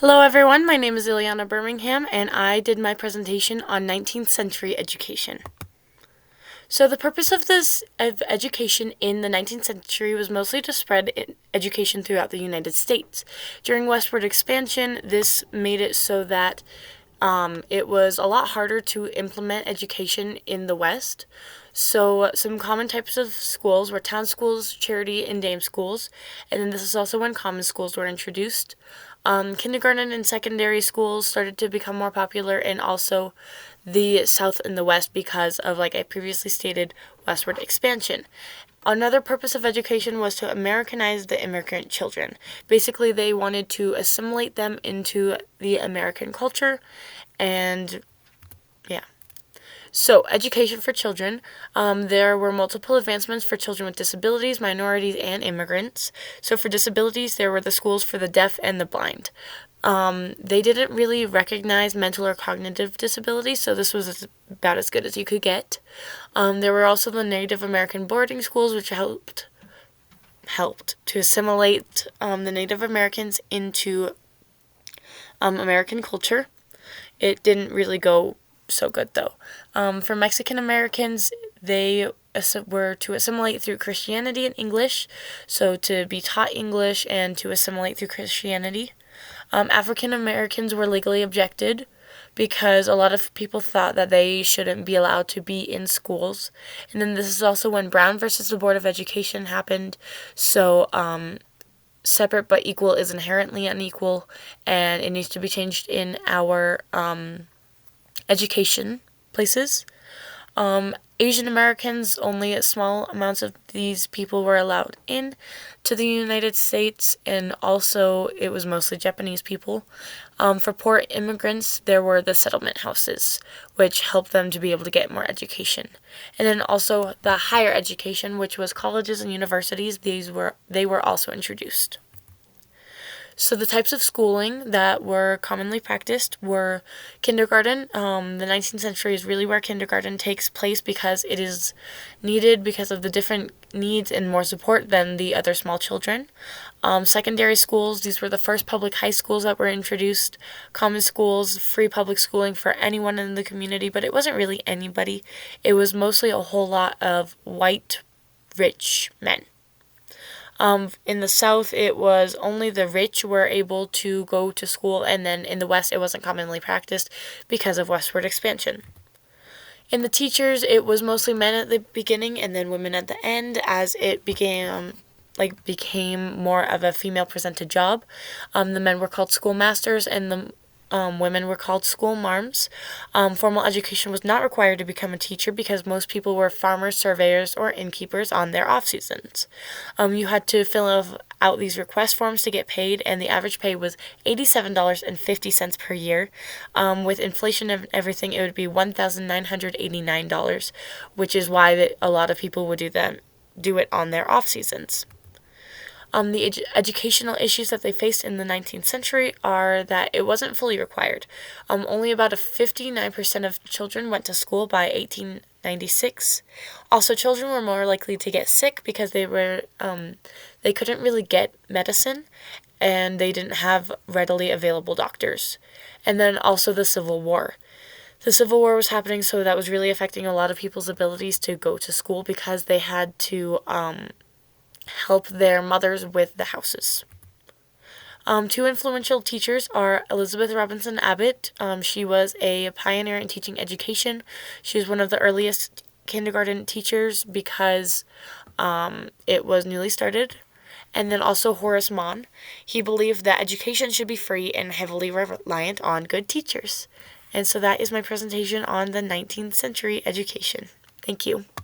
Hello everyone, my name is Ileana Birmingham and I did my presentation on 19th century education. So the purpose of education in the 19th century was mostly to spread education throughout the United States. During westward expansion, this made it so that it was a lot harder to implement education in the West. So some common types of schools were town schools, charity, and dame schools. And then this is also when common schools were introduced. Kindergarten and secondary schools started to become more popular, and also the South and the West because of, like I previously stated, westward expansion. Another purpose of education was to Americanize the immigrant children. Basically, they wanted to assimilate them into the American culture, and yeah. So, education for children. There were multiple advancements for children with disabilities, minorities, and immigrants. So, for disabilities, there were the schools for the deaf and the blind. They didn't really recognize mental or cognitive disabilities, so this was about as good as you could get. There were also the Native American boarding schools, which helped to assimilate the Native Americans into American culture. It didn't really go so good though. For Mexican Americans, they were to assimilate through Christianity and English, so to be taught English and to assimilate through Christianity. African Americans were legally objected because a lot of people thought that they shouldn't be allowed to be in schools. And then this is also when Brown versus the Board of Education happened. So, separate but equal is inherently unequal, and it needs to be changed in our education places. Asian Americans, only small amounts of these people were allowed in to the United States, and also it was mostly Japanese people. For poor immigrants, there were the settlement houses, which helped them to be able to get more education. And then also the higher education, which was colleges and universities, they were also introduced. So the types of schooling that were commonly practiced were kindergarten. The 19th century is really where kindergarten takes place because it is needed because of the different needs and more support than the other small children. Secondary schools, these were the first public high schools that were introduced. Common schools, free public schooling for anyone in the community, but it wasn't really anybody. It was mostly a whole lot of white, rich men. In the South, it was only the rich were able to go to school, and then in the West, it wasn't commonly practiced because of westward expansion. In the teachers, it was mostly men at the beginning and then women at the end, as it became more of a female presented job. The men were called schoolmasters, and the women were called school marms. Formal education was not required to become a teacher because most people were farmers, surveyors, or innkeepers on their off seasons. You had to fill out these request forms to get paid, and the average pay was $87.50 per year. With inflation and everything, it would be $1,989, which is why a lot of people would do it on their off seasons. The educational issues that they faced in the 19th century are that it wasn't fully required. Only about 59% of children went to school by 1896. Also, children were more likely to get sick because they couldn't really get medicine, and they didn't have readily available doctors. And then also the Civil War. The Civil War was happening, so that was really affecting a lot of people's abilities to go to school because they had to help their mothers with the houses. Two influential teachers are Elizabeth Robinson Abbott. She was a pioneer in teaching education. She was one of the earliest kindergarten teachers because it was newly started. And then also Horace Mann. He believed that education should be free and heavily reliant on good teachers. And so that is my presentation on the 19th century education. Thank you.